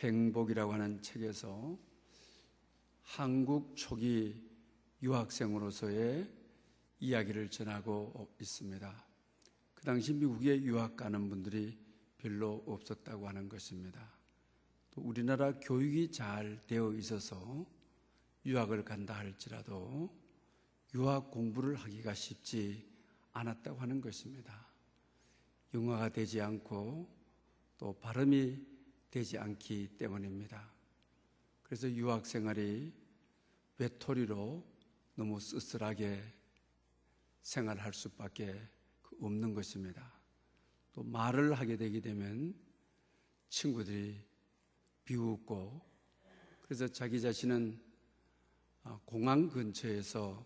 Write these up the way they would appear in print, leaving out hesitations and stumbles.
행복이라고 하는 책에서 한국 초기 유학생으로서의 이야기를 전하고 있습니다. 그 당시 미국에 유학 가는 분들이 별로 없었다고 하는 것입니다. 또 우리나라 교육이 잘 되어 있어서 유학을 간다 할지라도 유학 공부를 하기가 쉽지 않았다고 하는 것입니다. 영어가 되지 않고 또 발음이 되지 않기 때문입니다. 그래서 유학 생활이 외톨이로 너무 쓸쓸하게 생활할 수밖에 없는 것입니다. 또 말을 하게 되게 되면 친구들이 비웃고, 그래서 자기 자신은 공항 근처에서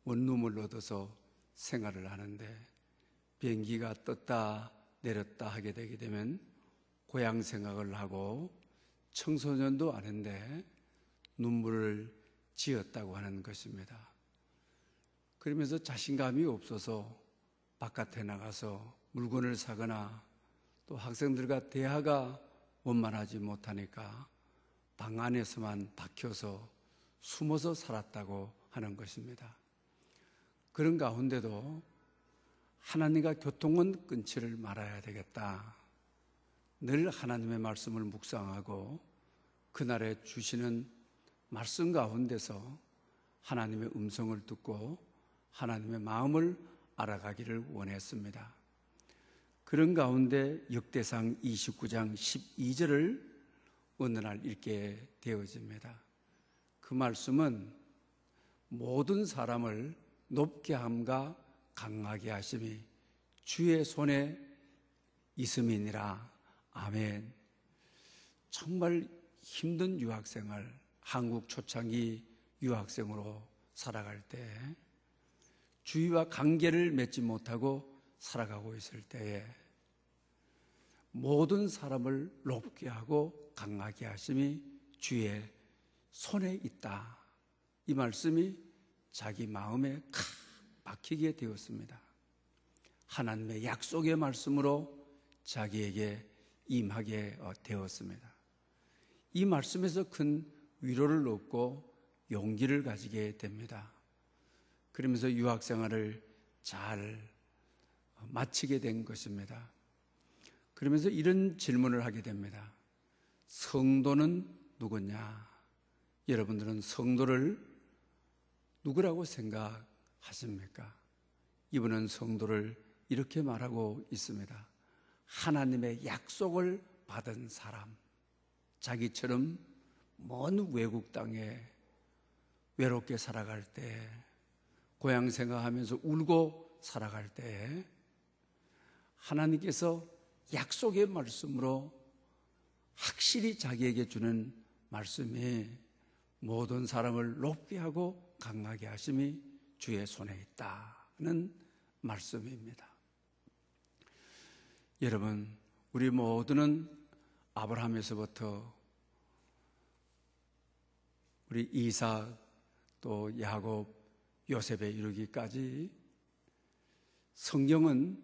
원룸을 얻어서 생활을 하는데, 비행기가 떴다 내렸다 하게 되게 되면 고향 생각을 하고 청소년도 아닌데 눈물을 지었다고 하는 것입니다. 그러면서 자신감이 없어서 바깥에 나가서 물건을 사거나, 또 학생들과 대화가 원만하지 못하니까 방 안에서만 박혀서 숨어서 살았다고 하는 것입니다. 그런 가운데도 하나님과 교통은 끊지를 말아야 되겠다. 늘 하나님의 말씀을 묵상하고 그날에 주시는 말씀 가운데서 하나님의 음성을 듣고 하나님의 마음을 알아가기를 원했습니다. 그런 가운데 역대상 29장 12절을 어느 날 읽게 되어집니다. 그 말씀은 모든 사람을 높게 함과 강하게 하심이 주의 손에 있음이니라. 아멘. 정말 힘든 유학생활, 한국 초창기 유학생으로 살아갈 때, 주위와 관계를 맺지 못하고 살아가고 있을 때에 모든 사람을 높게 하고 강하게 하심이 주의 손에 있다. 이 말씀이 자기 마음에 박히게 되었습니다. 하나님의 약속의 말씀으로 자기에게 임하게 되었습니다. 이 말씀에서 큰 위로를 얻고 용기를 가지게 됩니다. 그러면서 유학생활을 잘 마치게 된 것입니다. 그러면서 이런 질문을 하게 됩니다. 성도는 누구냐? 여러분들은 성도를 누구라고 생각하십니까? 이분은 성도를 이렇게 말하고 있습니다. 하나님의 약속을 받은 사람, 자기처럼 먼 외국 땅에 외롭게 살아갈 때, 고향 생각하면서 울고 살아갈 때 하나님께서 약속의 말씀으로 확실히 자기에게 주는 말씀이 모든 사람을 높게 하고 강하게 하심이 주의 손에 있다는 말씀입니다. 여러분, 우리 모두는 아브라함에서부터 우리 이삭, 또 야곱, 요셉에 이르기까지 성경은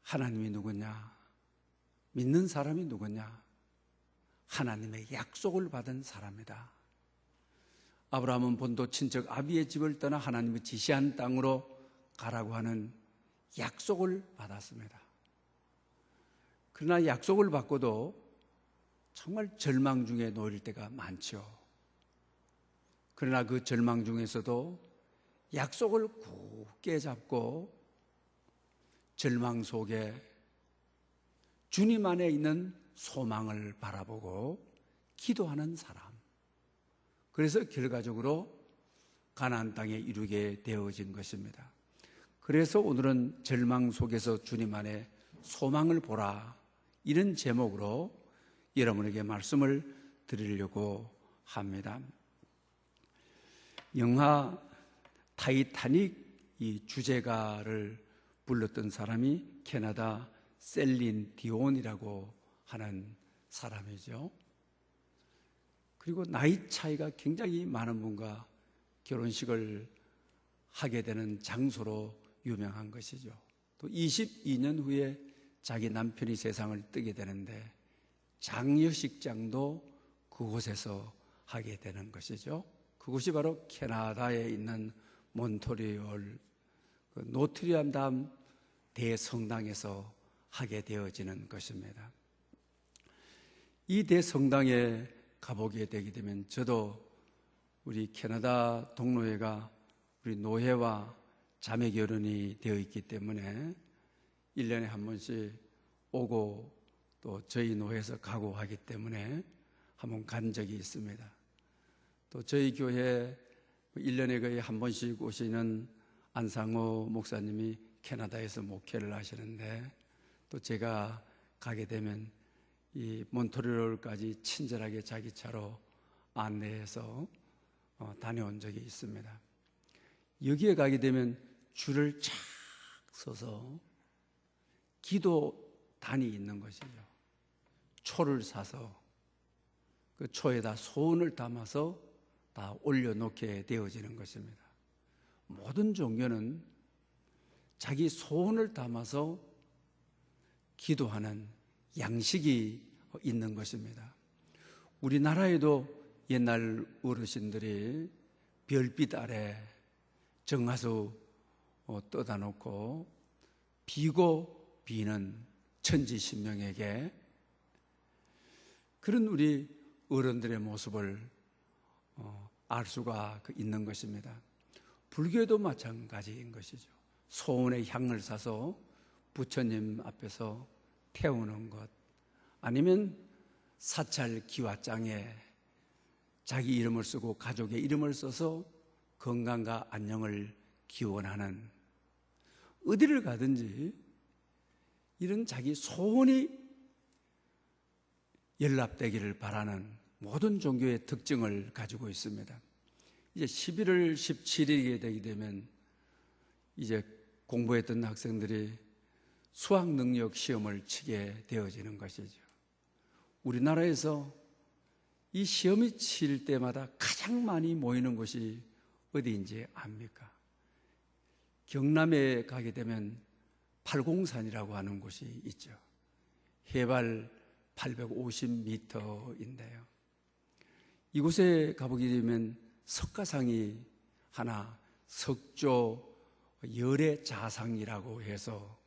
하나님이 누구냐, 믿는 사람이 누구냐, 하나님의 약속을 받은 사람이다. 아브라함은 본토 친척 아비의 집을 떠나 하나님이 지시한 땅으로 가라고 하는 약속을 받았습니다. 그러나 약속을 받고도 정말 절망 중에 놓일 때가 많죠. 그러나 그 절망 중에서도 약속을 굳게 잡고 절망 속에 주님 안에 있는 소망을 바라보고 기도하는 사람. 그래서 결과적으로 가나안 땅에 이르게 되어진 것입니다. 그래서 오늘은 절망 속에서 주님 안에 소망을 보라, 이런 제목으로 여러분에게 말씀을 드리려고 합니다. 영화 타이타닉 이 주제가를 불렀던 사람이 캐나다 셀린 디온이라고 하는 사람이죠. 그리고 나이 차이가 굉장히 많은 분과 결혼식을 하게 되는 장소로 유명한 것이죠. 또 22년 후에 자기 남편이 세상을 뜨게 되는데 장례식장도 그곳에서 하게 되는 것이죠. 그곳이 바로 캐나다에 있는 몬트리올 노트르담 대성당에서 하게 되어지는 것입니다. 이 대성당에 가보게 되게 되면 저도 우리 캐나다 동로회가 우리 노회와 자매 결혼이 되어 있기 때문에 1년에 한 번씩 오고 또 저희 노회에서 가고 하기 때문에 한번 간 적이 있습니다. 또 저희 교회 1년에 거의 한 번씩 오시는 안상호 목사님이 캐나다에서 목회를 하시는데 또 제가 가게 되면 이 몬트리올까지 친절하게 자기 차로 안내해서 다녀온 적이 있습니다. 여기에 가게 되면 줄을 쫙 서서 기도단이 있는 것이죠. 초를 사서 그 초에다 소원을 담아서 다 올려놓게 되어지는 것입니다. 모든 종교는 자기 소원을 담아서 기도하는 양식이 있는 것입니다. 우리나라에도 옛날 어르신들이 별빛 아래 정화수 떠다 놓고 비고 비는 천지신명에게 그런 우리 어른들의 모습을 알 수가 있는 것입니다. 불교도 마찬가지인 것이죠. 소원의 향을 사서 부처님 앞에서 태우는 것, 아니면 사찰 기와장에 자기 이름을 쓰고 가족의 이름을 써서 건강과 안녕을 기원하는, 어디를 가든지 이런 자기 소원이 연락되기를 바라는 모든 종교의 특징을 가지고 있습니다. 이제 11월 17일에 되게 되면 이제 공부했던 학생들이 수학 능력 시험을 치게 되어지는 것이죠. 우리나라에서 이 시험이 칠 때마다 가장 많이 모이는 곳이 어디인지 압니까? 경남에 가게 되면 팔공산이라고 하는 곳이 있죠. 해발 850m인데요. 이곳에 가보게 되면 석가상이 하나, 석조 열애자상이라고 해서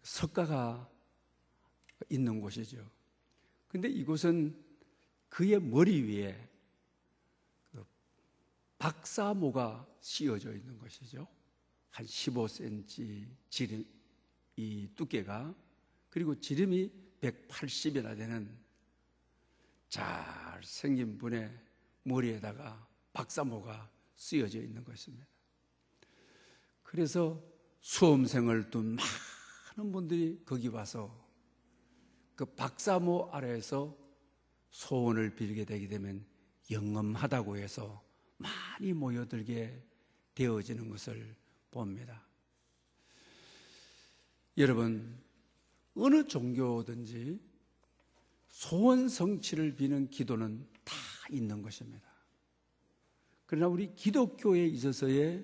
석가가 있는 곳이죠. 그런데 이곳은 그의 머리 위에 박사모가 씌워져 있는 것이죠. 한 15cm 지름, 이 두께가, 그리고 지름이 180이나 되는 잘생긴 분의 머리에다가 박사모가 쓰여져 있는 것입니다. 그래서 수험생을 둔 많은 분들이 거기 와서 그 박사모 아래에서 소원을 빌게 되게 되면 영험하다고 해서 많이 모여들게 되어지는 것을 봅니다. 여러분, 어느 종교든지 소원 성취를 비는 기도는 다 있는 것입니다. 그러나 우리 기독교에 있어서의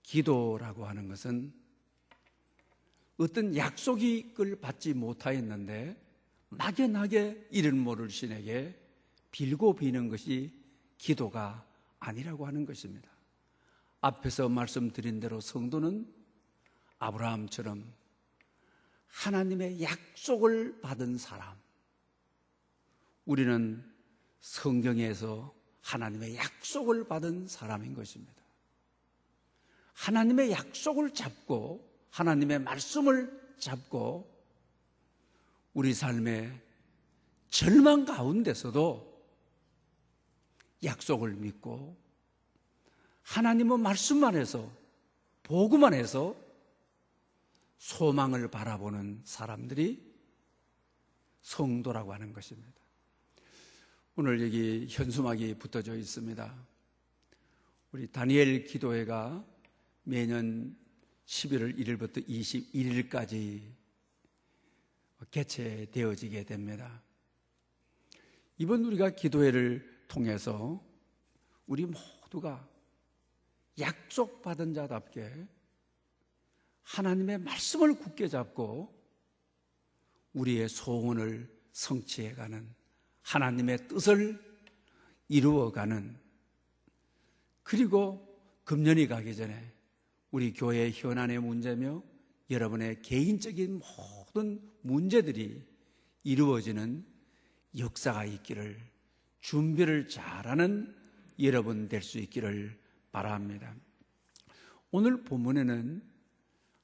기도라고 하는 것은 어떤 약속을 받지 못하였는데 막연하게 이름 모를 신에게 빌고 비는 것이 기도가 아니라고 하는 것입니다. 앞에서 말씀드린 대로 성도는 아브라함처럼 하나님의 약속을 받은 사람, 우리는 성경에서 하나님의 약속을 받은 사람인 것입니다. 하나님의 약속을 잡고 하나님의 말씀을 잡고 우리 삶의 절망 가운데서도 약속을 믿고 하나님의 말씀만 해서, 복음만 해서 소망을 바라보는 사람들이 성도라고 하는 것입니다. 오늘 여기 현수막이 붙어져 있습니다. 우리 다니엘 기도회가 매년 11월 1일부터 21일까지 개최되어지게 됩니다. 이번 우리가 기도회를 통해서 우리 모두가 약속받은 자답게 하나님의 말씀을 굳게 잡고 우리의 소원을 성취해가는, 하나님의 뜻을 이루어가는, 그리고 금년이 가기 전에 우리 교회의 현안의 문제며 여러분의 개인적인 모든 문제들이 이루어지는 역사가 있기를, 준비를 잘하는 여러분 될 수 있기를 바랍니다. 오늘 본문에는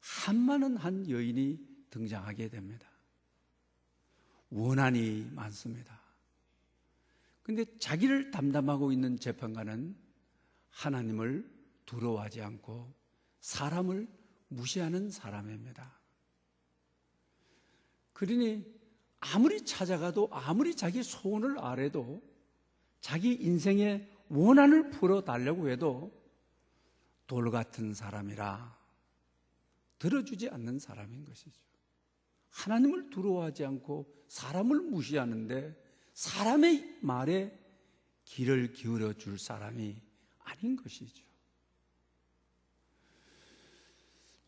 한많은 한 여인이 등장하게 됩니다. 원한이 많습니다. 그런데 자기를 담당하고 있는 재판관은 하나님을 두려워하지 않고 사람을 무시하는 사람입니다. 그러니 아무리 찾아가도, 아무리 자기 소원을 아래도, 자기 인생의 원한을 풀어달라고 해도 돌 같은 사람이라 들어주지 않는 사람인 것이죠. 하나님을 두려워하지 않고 사람을 무시하는데 사람의 말에 귀를 기울여 줄 사람이 아닌 것이죠.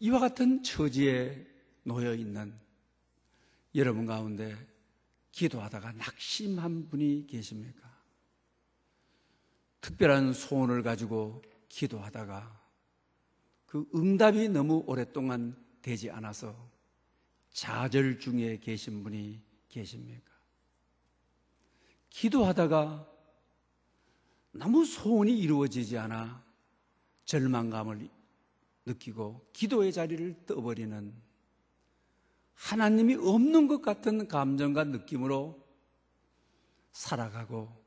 이와 같은 처지에 놓여 있는 여러분 가운데 기도하다가 낙심한 분이 계십니까? 특별한 소원을 가지고 기도하다가 그 응답이 너무 오랫동안 되지 않아서 좌절 중에 계신 분이 계십니까? 기도하다가 너무 소원이 이루어지지 않아 절망감을 느끼고 기도의 자리를 떠버리는, 하나님이 없는 것 같은 감정과 느낌으로 살아가고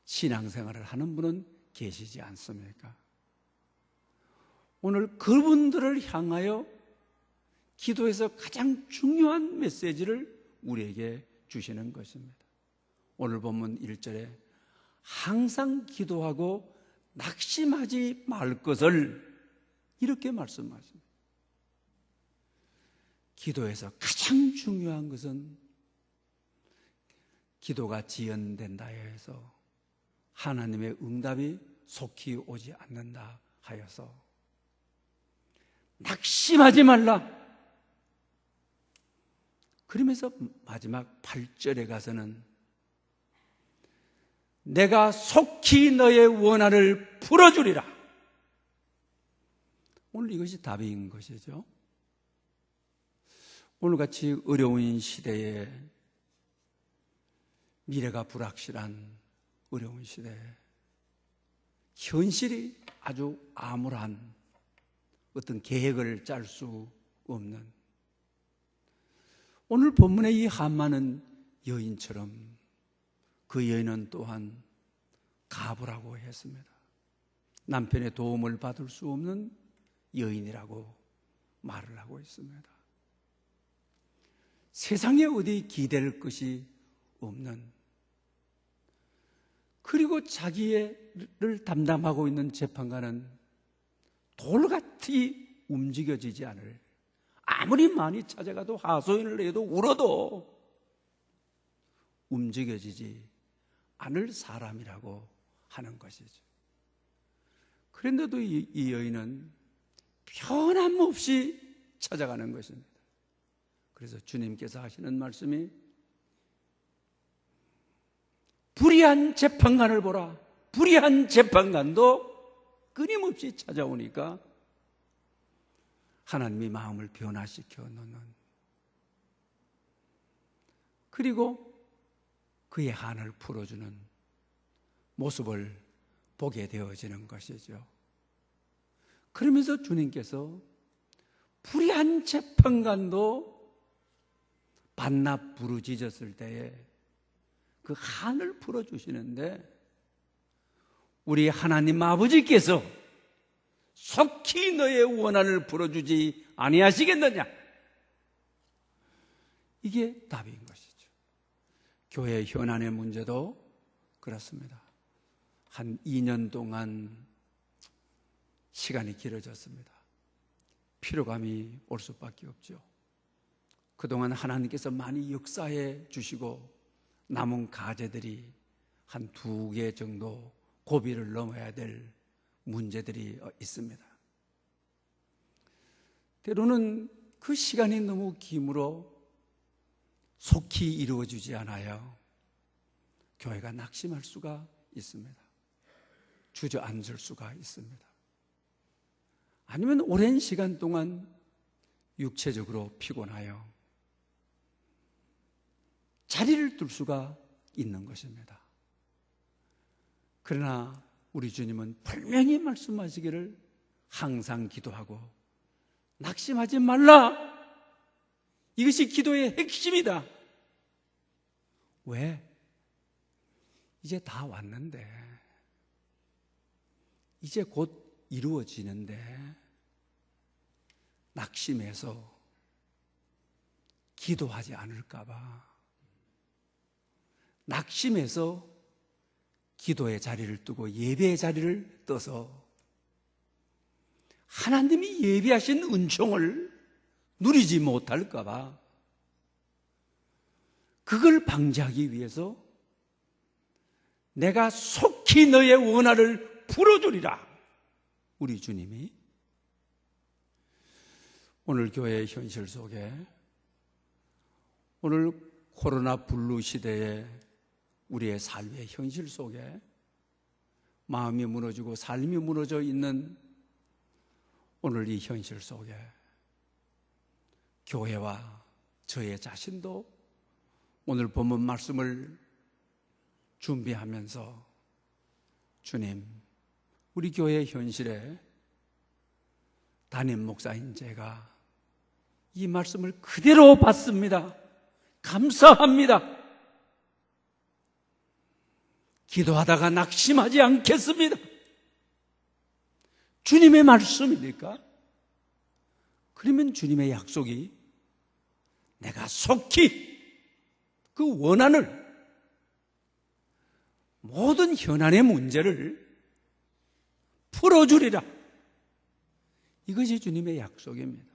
신앙생활을 하는 분은 계시지 않습니까? 오늘 그분들을 향하여 기도에서 가장 중요한 메시지를 우리에게 주시는 것입니다. 오늘 본문 1절에 항상 기도하고 낙심하지 말 것을 이렇게 말씀하십니다. 기도에서 가장 중요한 것은 기도가 지연된다 해서 하나님의 응답이 속히 오지 않는다 하여서 낙심하지 말라. 그러면서 마지막 8절에 가서는 내가 속히 너의 원한을 풀어주리라. 오늘 이것이 답인 것이죠. 오늘같이 어려운 시대에, 미래가 불확실한 어려운 시대에 현실이 아주 암울한, 어떤 계획을 짤 수 없는, 오늘 본문의 이 한많은 여인처럼 그 여인은 또한 가부라고 했습니다. 남편의 도움을 받을 수 없는 여인이라고 말을 하고 있습니다. 세상에 어디 기댈 것이 없는, 그리고 자기를 담당하고 있는 재판관은 돌같이 움직여지지 않을, 아무리 많이 찾아가도 하소연을 해도 울어도 움직여지지 않을 사람이라고 하는 것이죠. 그런데도 이 여인은 변함없이 찾아가는 것입니다. 그래서 주님께서 하시는 말씀이 불의한 재판관을 보라. 불의한 재판관도 끊임없이 찾아오니까 하나님이 마음을 변화시켜 놓는, 그리고 그의 한을 풀어주는 모습을 보게 되어지는 것이죠. 그러면서 주님께서 불의한 재판관도 반납 부르짖었을 때에 그 한을 풀어주시는데, 우리 하나님 아버지께서 속히 너의 원한을 풀어주지 아니하시겠느냐? 이게 답인 것이죠. 교회 현안의 문제도 그렇습니다. 한 2년 동안 시간이 길어졌습니다. 피로감이 올 수밖에 없죠. 그동안 하나님께서 많이 역사해 주시고 남은 과제들이 한 2개 정도 고비를 넘어야 될 문제들이 있습니다. 때로는 그 시간이 너무 기므로 속히 이루어지지 않아요. 교회가 낙심할 수가 있습니다. 주저앉을 수가 있습니다. 아니면 오랜 시간 동안 육체적으로 피곤하여 자리를 뜰 수가 있는 것입니다. 그러나 우리 주님은 분명히 말씀하시기를 항상 기도하고 낙심하지 말라. 이것이 기도의 핵심이다. 왜? 이제 다 왔는데, 이제 곧 이루어지는데 낙심해서 기도하지 않을까 봐, 낙심해서 기도의 자리를 뜨고 예배의 자리를 떠서 하나님이 예비하신 은총을 누리지 못할까 봐, 그걸 방지하기 위해서 내가 속히 너의 원한을 풀어주리라. 우리 주님이 오늘 교회의 현실 속에, 오늘 코로나 블루 시대에 우리의 삶의 현실 속에 마음이 무너지고 삶이 무너져 있는 오늘 이 현실 속에 교회와 저의 자신도 오늘 본문 말씀을 준비하면서 주님, 우리 교회 현실에 담임 목사인 제가 이 말씀을 그대로 받습니다. 감사합니다. 기도하다가 낙심하지 않겠습니다. 주님의 말씀이니까. 그러면 주님의 약속이 내가 속히 그 원한을, 모든 현안의 문제를 풀어주리라. 이것이 주님의 약속입니다.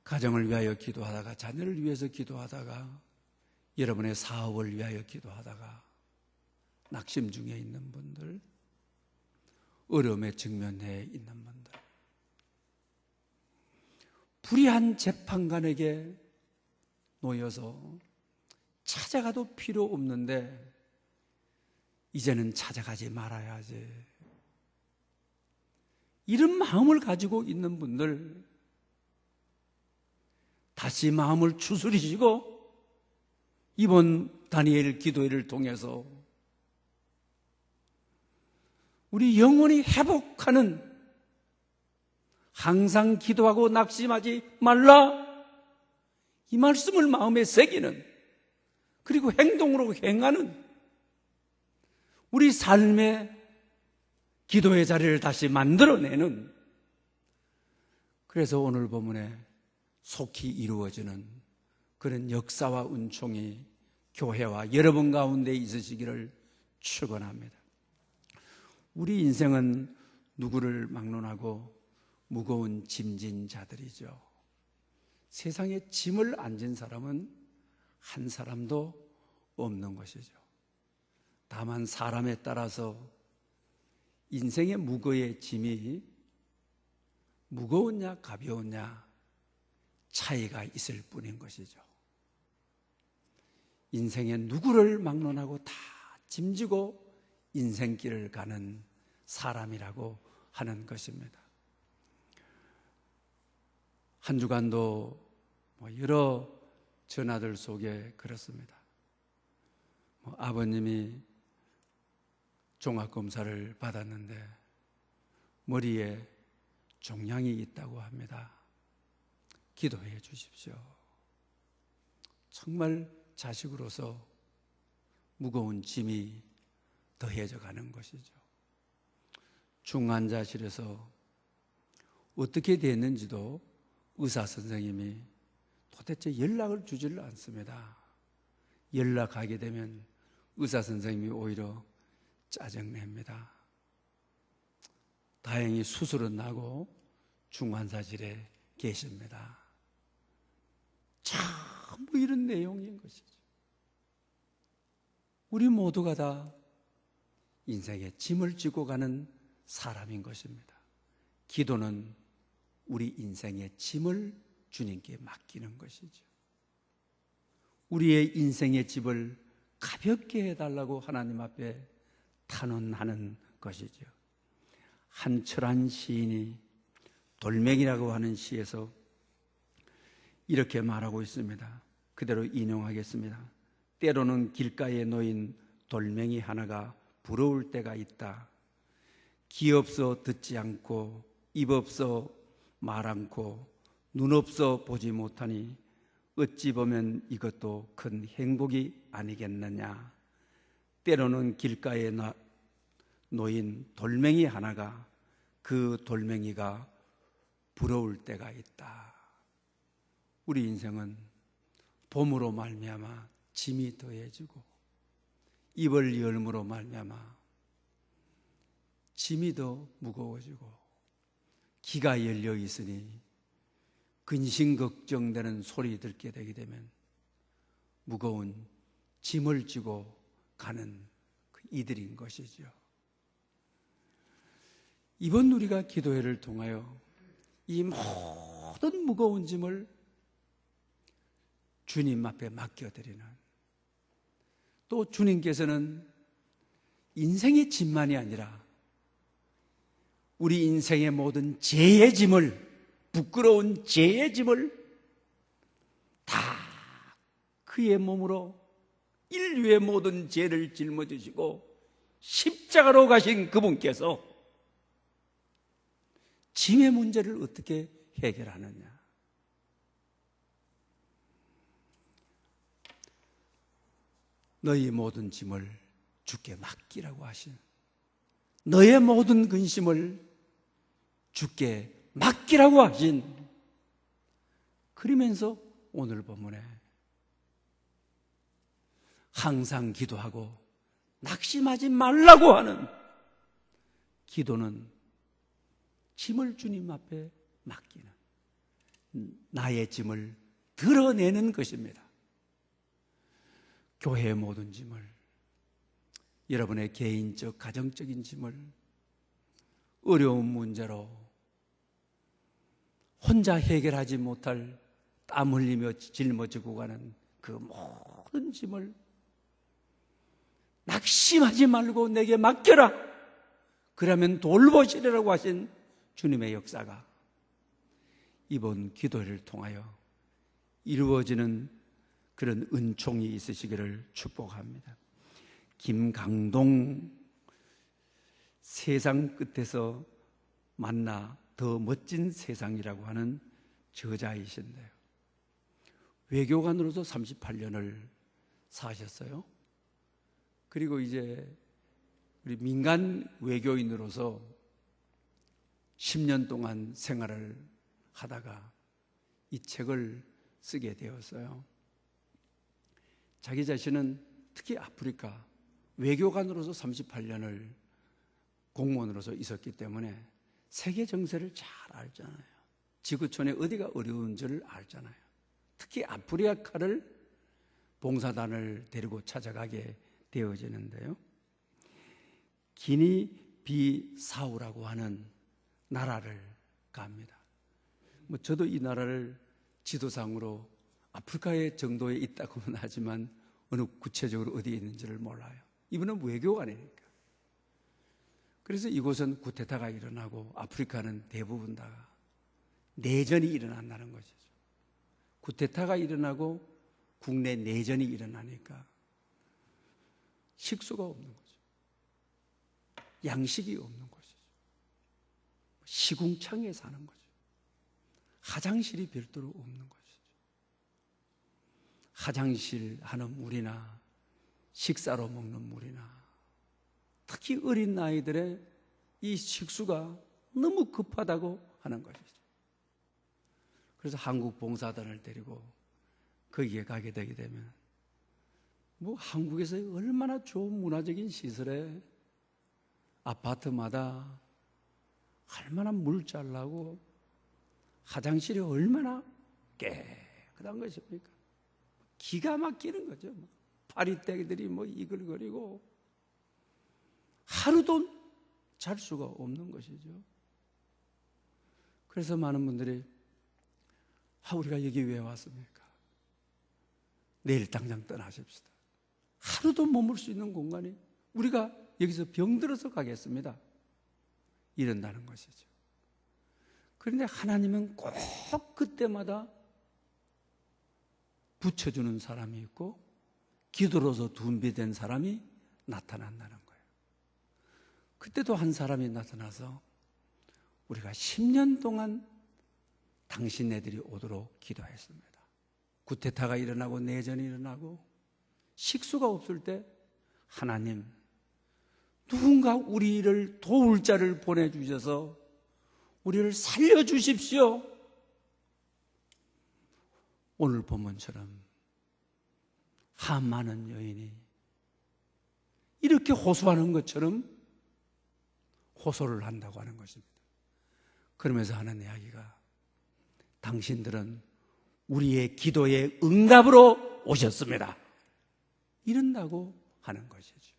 가정을 위하여 기도하다가, 자녀를 위해서 기도하다가, 여러분의 사업을 위하여 기도하다가 낙심 중에 있는 분들, 어려움에 직면해 있는 분들, 불의한 재판관에게 놓여서 찾아가도 필요 없는데 이제는 찾아가지 말아야지, 이런 마음을 가지고 있는 분들, 다시 마음을 추스리시고 이번 다니엘 기도회를 통해서 우리 영혼이 회복하는, 항상 기도하고 낙심하지 말라, 이 말씀을 마음에 새기는, 그리고 행동으로 행하는 우리 삶의 기도의 자리를 다시 만들어내는, 그래서 오늘 본문에 속히 이루어지는 그런 역사와 은총이 교회와 여러분 가운데 있으시기를 축원합니다. 우리 인생은 누구를 막론하고 무거운 짐진 자들이죠. 세상에 짐을 안 진 사람은 한 사람도 없는 것이죠. 다만 사람에 따라서 인생의 무거의 짐이 무거우냐 가벼우냐 차이가 있을 뿐인 것이죠. 인생의 누구를 막론하고 다 짐지고 인생길을 가는 사람이라고 하는 것입니다. 한 주간도 여러 전화들 속에 그렇습니다. 아버님이 종합검사를 받았는데 머리에 종양이 있다고 합니다. 기도해 주십시오. 정말 자식으로서 무거운 짐이 더해져 가는 것이죠. 중환자실에서 어떻게 됐는지도 의사 선생님이 도대체 연락을 주지를 않습니다. 연락하게 되면 의사 선생님이 오히려 짜증냅니다. 다행히 수술은 나고 중환자실에 계십니다. 전부 이런 내용인 것이죠. 우리 모두가 다 인생에 짐을 지고 가는 사람인 것입니다. 기도는 우리 인생의 짐을 주님께 맡기는 것이죠. 우리의 인생의 짐을 가볍게 해달라고 하나님 앞에 탄원하는 것이죠. 한철한 시인이 돌멩이라고 하는 시에서 이렇게 말하고 있습니다. 그대로 인용하겠습니다. 때로는 길가에 놓인 돌멩이 하나가 부러울 때가 있다. 귀 없어 듣지 않고 입 없어 말 않고 눈 없어 보지 못하니 어찌 보면 이것도 큰 행복이 아니겠느냐. 때로는 길가에 놓인 돌멩이 하나가 그 돌멩이가 부러울 때가 있다. 우리 인생은 봄으로 말미암아 짐이 더해지고 입을 열므로 말미암아 짐이 더 무거워지고 귀가 열려 있으니 근심 걱정되는 소리 듣게 되게 되면 무거운 짐을 지고 가는 이들인 것이죠. 이번 우리가 기도회를 통하여 이 모든 무거운 짐을 주님 앞에 맡겨드리는, 또 주님께서는 인생의 짐만이 아니라 우리 인생의 모든 죄의 짐을, 부끄러운 죄의 짐을 다 그의 몸으로 인류의 모든 죄를 짊어지시고 십자가로 가신 그분께서 짐의 문제를 어떻게 해결하느냐. 너희 모든 짐을 주께 맡기라고 하신, 너의 모든 근심을 주께 맡기라고 하신, 그러면서 오늘 본문에 항상 기도하고 낙심하지 말라고 하는 기도는 짐을 주님 앞에 맡기는, 나의 짐을 드러내는 것입니다. 교회의 모든 짐을, 여러분의 개인적, 가정적인 짐을 어려운 문제로 혼자 해결하지 못할 땀 흘리며 짊어지고 가는 그 모든 짐을 낙심하지 말고 내게 맡겨라. 그러면 돌보시리라고 하신 주님의 역사가 이번 기도를 통하여 이루어지는 그런 은총이 있으시기를 축복합니다. 김강동, 세상 끝에서 만나 더 멋진 세상이라고 하는 저자이신데요, 외교관으로서 38년을 사셨어요. 그리고 이제 우리 민간 외교인으로서 10년 동안 생활을 하다가 이 책을 쓰게 되었어요. 자기 자신은 특히 아프리카 외교관으로서 38년을 공무원으로서 있었기 때문에 세계 정세를 잘 알잖아요. 지구촌에 어디가 어려운지를 알잖아요. 특히 아프리카를 봉사단을 데리고 찾아가게 되어지는데요, 기니비사우라고 하는 나라를 갑니다. 저도 이 나라를 지도상으로 아프리카의 정도에 있다고는 하지만 어느 구체적으로 어디에 있는지를 몰라요. 이분은 외교관이니까. 그래서 이곳은 쿠데타가 일어나고 아프리카는 대부분 다 내전이 일어난다는 것이죠. 쿠데타가 일어나고 국내 내전이 일어나니까 식수가 없는 거죠. 양식이 없는 것이죠. 시궁창에 사는 거죠. 화장실이 별도로 없는 것이죠. 화장실 하는 물이나 식사로 먹는 물이나 특히 어린 아이들의 이 식수가 너무 급하다고 하는 것이죠. 그래서 한국 봉사단을 데리고 거기에 가게 되게 되면 한국에서 얼마나 좋은 문화적인 시설에 아파트마다 얼마나 물 잘 나고 화장실이 얼마나 깨끗한 것입니까? 기가 막히는 거죠. 파리떼기들이 이글거리고 하루도 잘 수가 없는 것이죠. 그래서 많은 분들이 우리가 여기 왜 왔습니까? 내일 당장 떠나십시다. 하루도 머물 수 있는 공간이 우리가 여기서 병들어서 가겠습니다. 이런다는 것이죠. 그런데 하나님은 꼭 그때마다 붙여주는 사람이 있고 기도로서 준비된 사람이 나타난다는 거예요. 그때도 한 사람이 나타나서 우리가 10년 동안 당신네들이 오도록 기도했습니다. 구테타가 일어나고 내전이 일어나고 식수가 없을 때 하나님, 누군가 우리를 도울 자를 보내주셔서 우리를 살려주십시오. 오늘 본문처럼 하많은 여인이 이렇게 호소하는 것처럼 호소를 한다고 하는 것입니다. 그러면서 하는 이야기가 당신들은 우리의 기도의 응답으로 오셨습니다. 이런다고 하는 것이죠.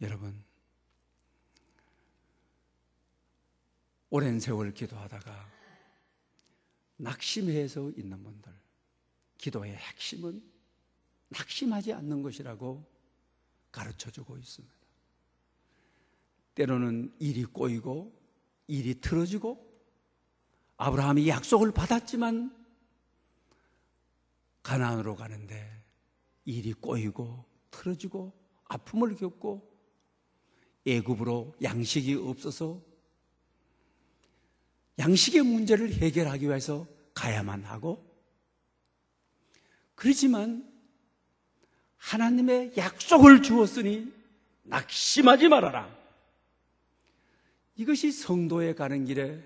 여러분, 오랜 세월 기도하다가 낙심해서 있는 분들, 기도의 핵심은 낙심하지 않는 것이라고 가르쳐주고 있습니다. 때로는 일이 꼬이고 일이 틀어지고 아브라함이 약속을 받았지만 가나안으로 가는데 일이 꼬이고 틀어지고 아픔을 겪고 애굽으로 양식이 없어서 양식의 문제를 해결하기 위해서 가야만 하고, 그렇지만 하나님의 약속을 주었으니 낙심하지 말아라. 이것이 성도에 가는 길에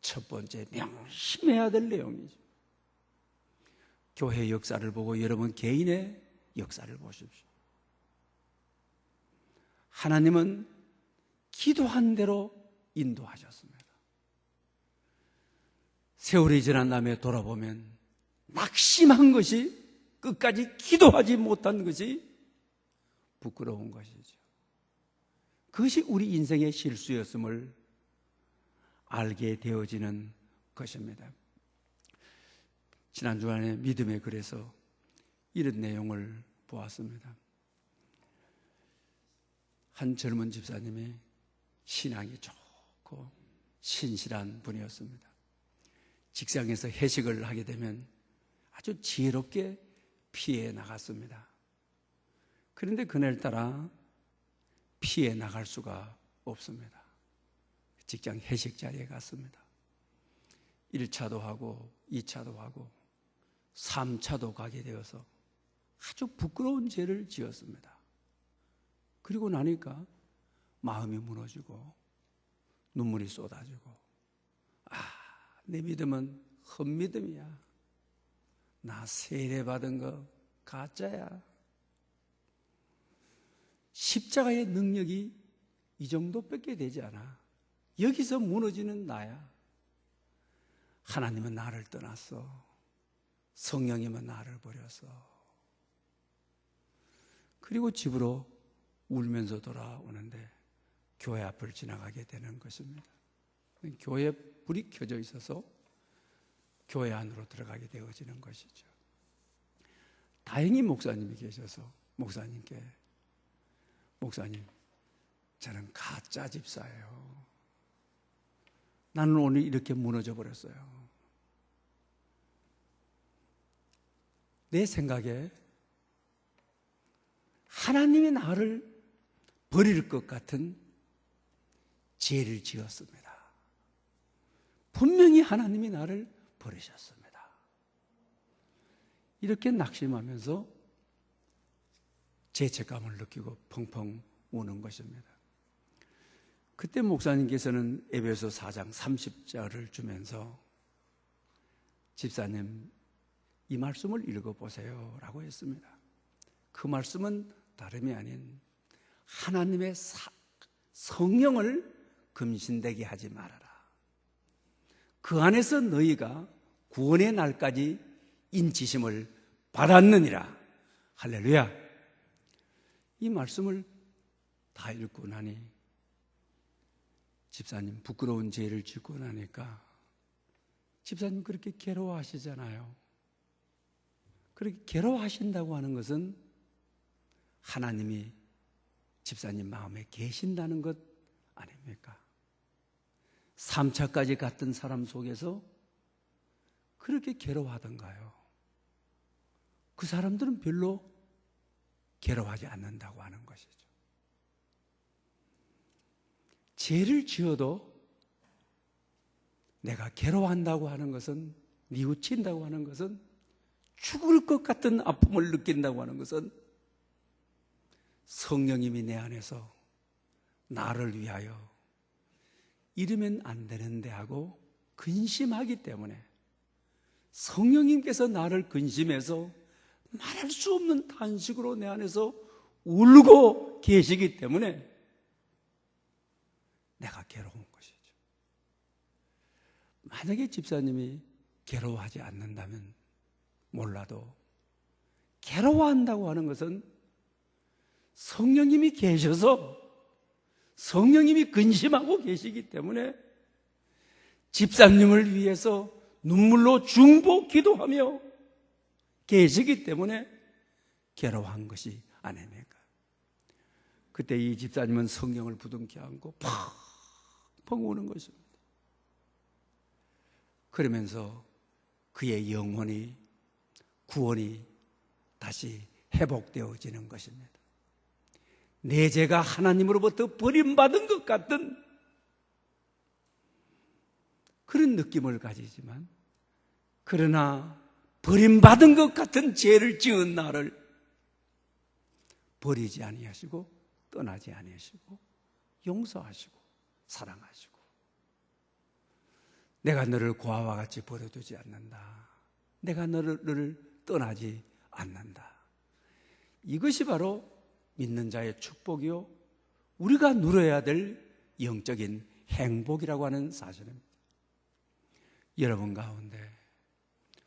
첫 번째 명심해야 될 내용이죠. 교회 역사를 보고 여러분 개인의 역사를 보십시오. 하나님은 기도한 대로 인도하셨습니다. 세월이 지난 다음에 돌아보면 낙심한 것이, 끝까지 기도하지 못한 것이 부끄러운 것이죠. 그것이 우리 인생의 실수였음을 알게 되어지는 것입니다. 지난 주간에 믿음의 글에서 이런 내용을 보았습니다. 한 젊은 집사님이 신앙이 좋고 신실한 분이었습니다. 직장에서 회식을 하게 되면 아주 지혜롭게 피해 나갔습니다. 그런데 그날따라 피해 나갈 수가 없습니다. 직장 회식 자리에 갔습니다. 1차도 하고 2차도 하고 3차도 가게 되어서 아주 부끄러운 죄를 지었습니다. 그리고 나니까 마음이 무너지고 눈물이 쏟아지고, 내 믿음은 헛믿음이야. 나 세례받은 거 가짜야. 십자가의 능력이 이 정도밖에 되지 않아. 여기서 무너지는 나야. 하나님은 나를 떠났어. 성령님은 나를 버렸어. 그리고 집으로 울면서 돌아오는데 교회 앞을 지나가게 되는 것입니다. 교회에 불이 켜져 있어서 교회 안으로 들어가게 되어지는 것이죠. 다행히 목사님이 계셔서 목사님께, 목사님, 저는 가짜 집사예요. 나는 오늘 이렇게 무너져 버렸어요. 내 생각에 하나님이 나를 버릴 것 같은 죄를 지었습니다. 분명히 하나님이 나를 버리셨습니다. 이렇게 낙심하면서 죄책감을 느끼고 펑펑 우는 것입니다. 그때 목사님께서는 에베소 4장 30절을 주면서 집사님, 이 말씀을 읽어보세요 라고 했습니다. 그 말씀은 다름이 아닌 하나님의 성령을 금신되게 하지 말아라. 그 안에서 너희가 구원의 날까지 인치심을 받았느니라. 할렐루야. 이 말씀을 다 읽고 나니 집사님 부끄러운 죄를 짓고 나니까 집사님 그렇게 괴로워하시잖아요. 그렇게 괴로워하신다고 하는 것은 하나님이 집사님 마음에 계신다는 것 아닙니까? 3차까지 갔던 사람 속에서 그렇게 괴로워하던가요? 그 사람들은 별로 괴로워하지 않는다고 하는 것이죠. 죄를 지어도 내가 괴로워한다고 하는 것은, 뉘우친다고 하는 것은, 죽을 것 같은 아픔을 느낀다고 하는 것은 성령님이 내 안에서 나를 위하여 이러면 안 되는데 하고 근심하기 때문에, 성령님께서 나를 근심해서 말할 수 없는 탄식으로 내 안에서 울고 계시기 때문에 내가 괴로운 것이죠. 만약에 집사님이 괴로워하지 않는다면 몰라도, 괴로워한다고 하는 것은 성령님이 계셔서, 성령님이 근심하고 계시기 때문에 집사님을 위해서 눈물로 중보 기도하며 계시기 때문에 괴로워한 것이 아닙니까? 그때 이 집사님은 성령을 부둥켜 안고 펑펑 우는 것입니다. 그러면서 그의 영혼이, 구원이 다시 회복되어지는 것입니다. 내 죄가 하나님으로부터 버림받은 것 같은 그런 느낌을 가지지만, 그러나 버림받은 것 같은 죄를 지은 나를 버리지 아니하시고 떠나지 아니하시고 용서하시고 사랑하시고, 내가 너를 고아와 같이 버려두지 않는다, 내가 너를 떠나지 않는다. 이것이 바로 믿는 자의 축복이요, 우리가 누려야 될 영적인 행복이라고 하는 사실입니다. 여러분 가운데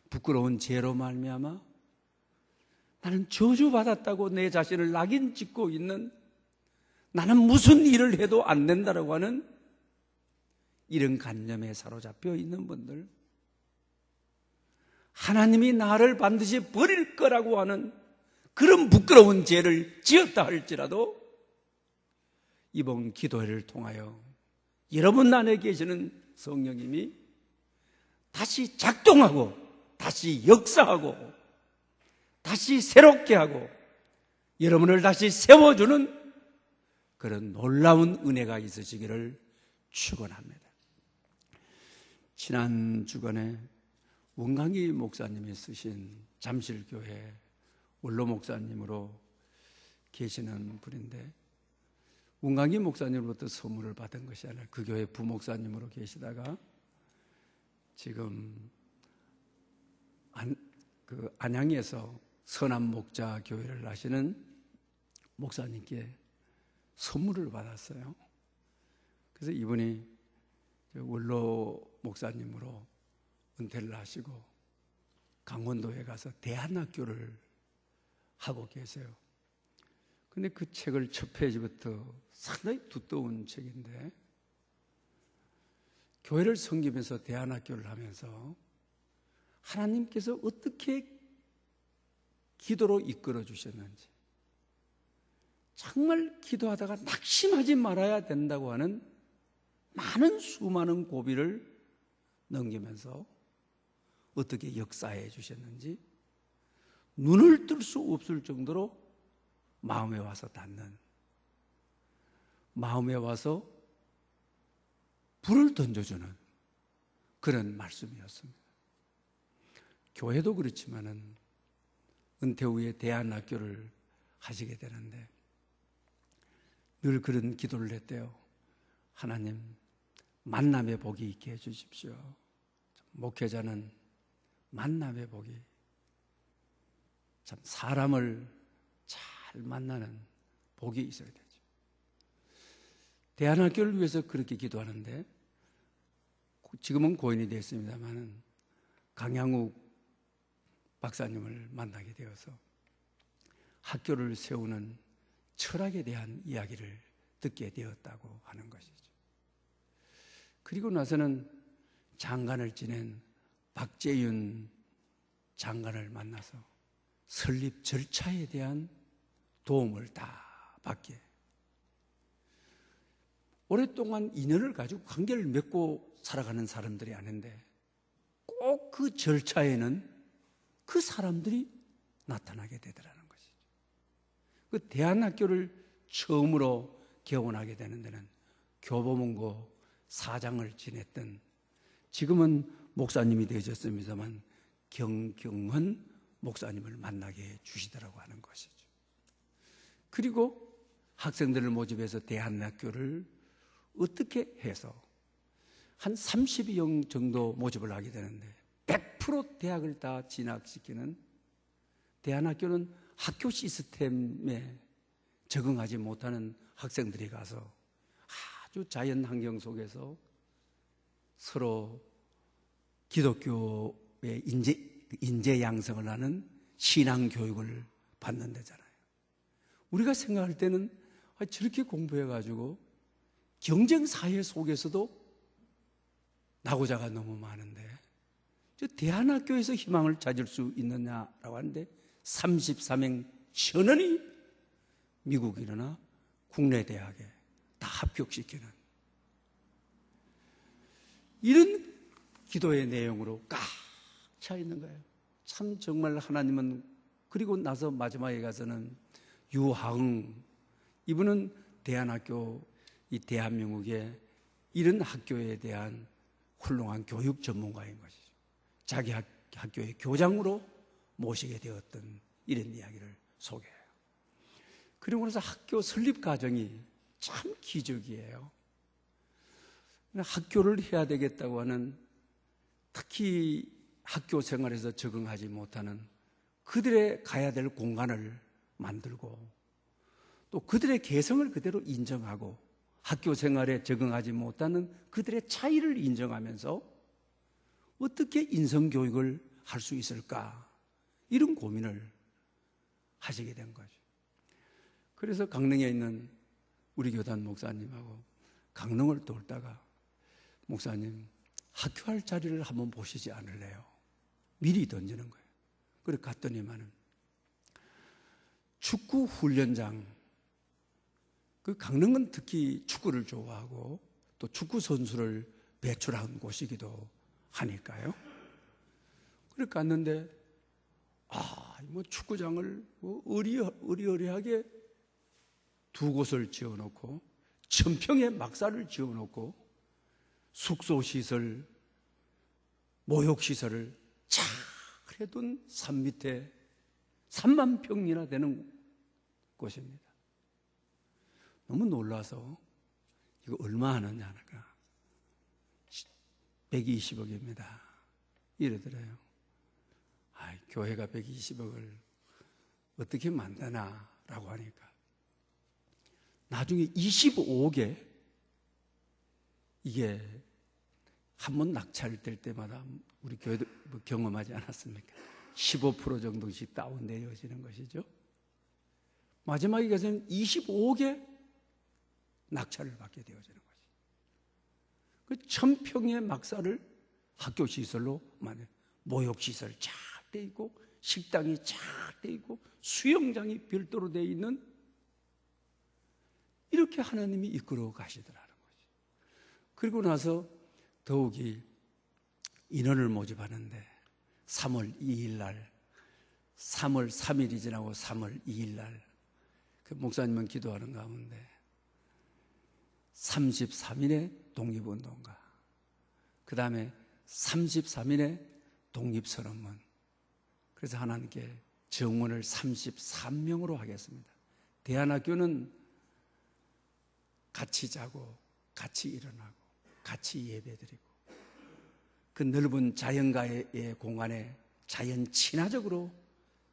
부끄러운 죄로 말미암아 나는 저주받았다고 내 자신을 낙인 찍고 있는, 나는 무슨 일을 해도 안 된다라고 하는 이런 관념에 사로잡혀 있는 분들, 하나님이 나를 반드시 버릴 거라고 하는 그런 부끄러운 죄를 지었다 할지라도 이번 기도회를 통하여 여러분 안에 계시는 성령님이 다시 작동하고 다시 역사하고 다시 새롭게 하고 여러분을 다시 세워주는 그런 놀라운 은혜가 있으시기를 축원합니다. 지난 주간에 원광희 목사님이 쓰신 잠실교회 원로 목사님으로 계시는 분인데, 원광희 목사님으로부터 선물을 받은 것이 아니라 그 교회 부목사님으로 계시다가 지금 안양에서 선한 목자 교회를 하시는 목사님께 선물을 받았어요. 그래서 이분이 원로 목사님으로 은퇴를 하시고 강원도에 가서 대안학교를 하고 계세요. 근데 그 책을 첫 페이지부터 상당히 두꺼운 책인데, 교회를 섬기면서 대안학교를 하면서 하나님께서 어떻게 기도로 이끌어 주셨는지, 정말 기도하다가 낙심하지 말아야 된다고 하는 많은 수많은 고비를 넘기면서 어떻게 역사해 주셨는지 눈을 뜰 수 없을 정도로 마음에 와서 닿는, 마음에 와서 불을 던져주는 그런 말씀이었습니다. 교회도 그렇지만은 은퇴 후에 대안학교를 하시게 되는데 늘 그런 기도를 했대요. 하나님, 만남의 복이 있게 해주십시오. 목회자는 만남의 복이, 참 사람을 잘 만나는 복이 있어야 되죠. 대안학교를 위해서 그렇게 기도하는데, 지금은 고인이 됐습니다만 강양욱 박사님을 만나게 되어서 학교를 세우는 철학에 대한 이야기를 듣게 되었다고 하는 것이죠. 그리고 나서는 장관을 지낸 박재윤 장관을 만나서 설립 절차에 대한 도움을 다 받게. 오랫동안 인연을 가지고 관계를 맺고 살아가는 사람들이 아닌데 꼭 그 절차에는 그 사람들이 나타나게 되더라는 것이죠. 그 대안학교를 처음으로 개원하게 되는 데는 교보문고 사장을 지냈던, 지금은 목사님이 되셨습니다만 경경헌 목사님을 만나게 해 주시더라고 하는 것이죠. 그리고 학생들을 모집해서 대안학교를 어떻게 해서 한 30여 정도 모집을 하게 되는데 100% 대학을 다 진학시키는, 대안학교는 학교 시스템에 적응하지 못하는 학생들이 가서 아주 자연 환경 속에서 서로 기독교의 인재 양성을 하는 신앙 교육을 받는 데잖아요. 우리가 생각할 때는 저렇게 공부해가지고 경쟁 사회 속에서도 낙오자가 너무 많은데 저 대안학교에서 희망을 찾을 수 있느냐라고 하는데 33행 전원이 미국이나 국내 대학에 다 합격시키는 이런 기도의 내용으로 꽉 차 있는 거예요. 참 정말 하나님은. 그리고 나서 마지막에 가서는 유하응, 이분은 대안학교, 이 대한민국의 이런 학교에 대한 훌륭한 교육 전문가인 것이죠. 자기 학교의 교장으로 모시게 되었던 이런 이야기를 소개해요. 그리고 나서 학교 설립 과정이 참 기적이에요. 학교를 해야 되겠다고 하는, 특히 학교 생활에서 적응하지 못하는 그들의 가야 될 공간을 만들고 또 그들의 개성을 그대로 인정하고 학교 생활에 적응하지 못하는 그들의 차이를 인정하면서 어떻게 인성교육을 할 수 있을까, 이런 고민을 하시게 된 거죠. 그래서 강릉에 있는 우리 교단 목사님하고 강릉을 돌다가 목사님, 학교할 자리를 한번 보시지 않을래요? 미리 던지는 거예요. 그래 갔더니만은 축구 훈련장, 그 강릉은 특히 축구를 좋아하고 또 축구 선수를 배출한 곳이기도 하니까요. 그래 갔는데 뭐 축구장을 의리의리하게 두 곳을 지어놓고 천평의 막사를 지어놓고 숙소시설, 모욕시설을 잘 해둔 산 밑에 3만 평이나 되는 곳입니다. 너무 놀라서 이거 얼마 하느냐 하니까 120억입니다. 이러더래요. 교회가 120억을 어떻게 만드나 라고 하니까 나중에 25억에 이게 한번 낙찰될 때마다 우리 교회도 경험하지 않았습니까? 15% 정도씩 다운되어지는 것이죠. 마지막에 가서는 25억에 낙찰을 받게 되어지는 거죠. 그 1000평의 막사를 학교 시설로 만든, 모욕시설 쫙 돼 있고 식당이 쫙 돼 있고 수영장이 별도로 돼 있는, 이렇게 하나님이 이끌어 가시더라는 거죠. 그리고 나서 더욱이 인원을 모집하는데 3월 2일 날, 3월 3일이 지나고 3월 2일 날 그 목사님은 기도하는 가운데 33일에 독립운동가, 그 다음에 33일에 독립선언문, 그래서 하나님께 정원을 33명으로 하겠습니다. 대안학교는 같이 자고 같이 일어나고 같이 예배드리고 그 넓은 자연가의 공간에 자연 친화적으로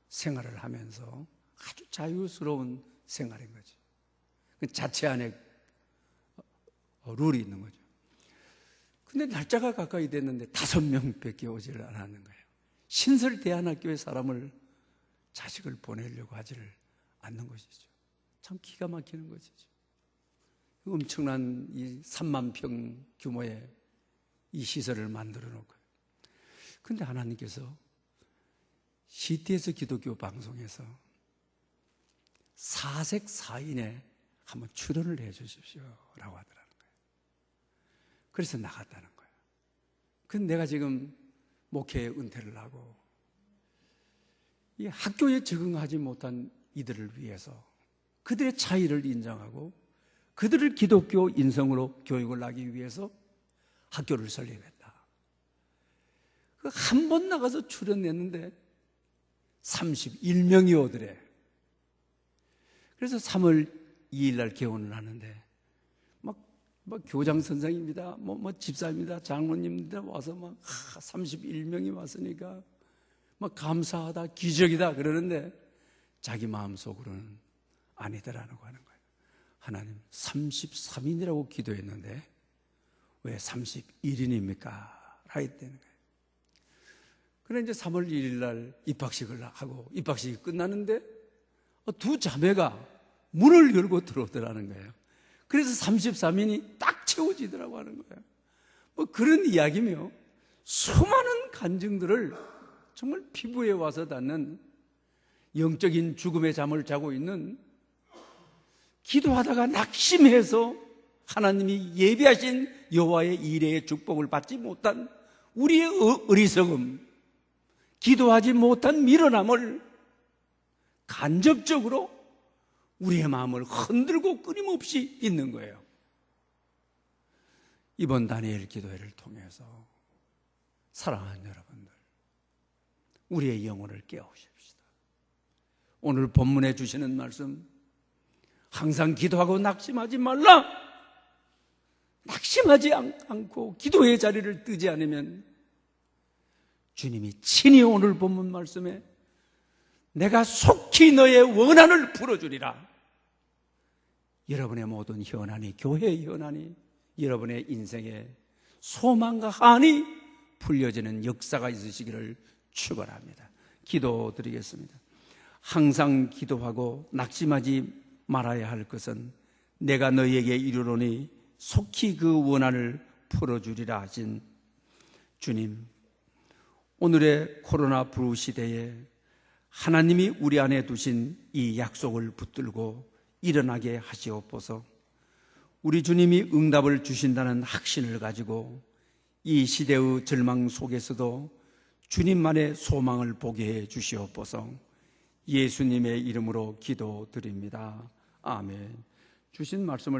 생활을 하면서 아주 자유스러운 생활인 거죠. 자체 안에 룰이 있는 거죠. 근데 날짜가 가까이 됐는데 5명밖에 오지를 않았는 거예요. 신설 대안학교의 사람을, 자식을 보내려고 하지를 않는 것이죠. 참 기가 막히는 것이죠. 엄청난 이 3만 평 규모의 이 시설을 만들어 놓고. 근데 하나님께서 CTS 기독교 방송에서 사색 사인에 한번 출연을 해 주십시오 라고 하더라는 거예요. 그래서 나갔다는 거예요. 근데 내가 지금 목회 은퇴를 하고 이 학교에 적응하지 못한 이들을 위해서 그들의 차이를 인정하고 그들을 기독교 인성으로 교육을 하기 위해서 학교를 설립했다. 한 번 나가서 출연했는데 31명이 오더래. 그래서 3월 2일 날 개원을 하는데 막 교장 선생입니다. 집사입니다. 장로님들 와서 31명이 왔으니까 막 감사하다, 기적이다 그러는데 자기 마음속으로는 아니더라는 거 하는 거예요. 하나님 33인이라고 기도했는데 왜 31인입니까? 하였다는 거예요. 그래 이제 3월 1일 날 입학식을 하고 입학식이 끝나는데 두 자매가 문을 열고 들어오더라는 거예요. 그래서 33인이 딱 채워지더라고 하는 거예요. 그런 이야기며 수많은 간증들을 정말 피부에 와서 닿는 영적인 죽음의 잠을 자고 있는 기도하다가 낙심해서 하나님이 예비하신 여호와의 이레의 축복을 받지 못한 우리의 어리석음, 기도하지 못한 미련함을 간접적으로 우리의 마음을 흔들고 끊임없이 있는 거예요. 이번 다니엘 기도회를 통해서 사랑하는 여러분들, 우리의 영혼을 깨우십시다. 오늘 본문에 주시는 말씀, 항상 기도하고 낙심하지 말라. 낙심하지 않고 기도의 자리를 뜨지 않으면 주님이 친히 오늘 본문 말씀에 내가 속히 너의 원한을 풀어주리라. 여러분의 모든 현안이, 교회의 현안이, 여러분의 인생의 소망과 한이 풀려지는 역사가 있으시기를 축원합니다. 기도드리겠습니다. 항상 기도하고 낙심하지 말아야 할 것은 내가 너희에게 이르노니 속히 그 원한을 풀어주리라 하신 주님, 오늘의 코로나 브루 시대에 하나님이 우리 안에 두신 이 약속을 붙들고 일어나게 하시옵소서. 우리 주님이 응답을 주신다는 확신을 가지고 이 시대의 절망 속에서도 주님만의 소망을 보게 해 주시옵소서. 예수님의 이름으로 기도드립니다. 아멘. 주신 말씀을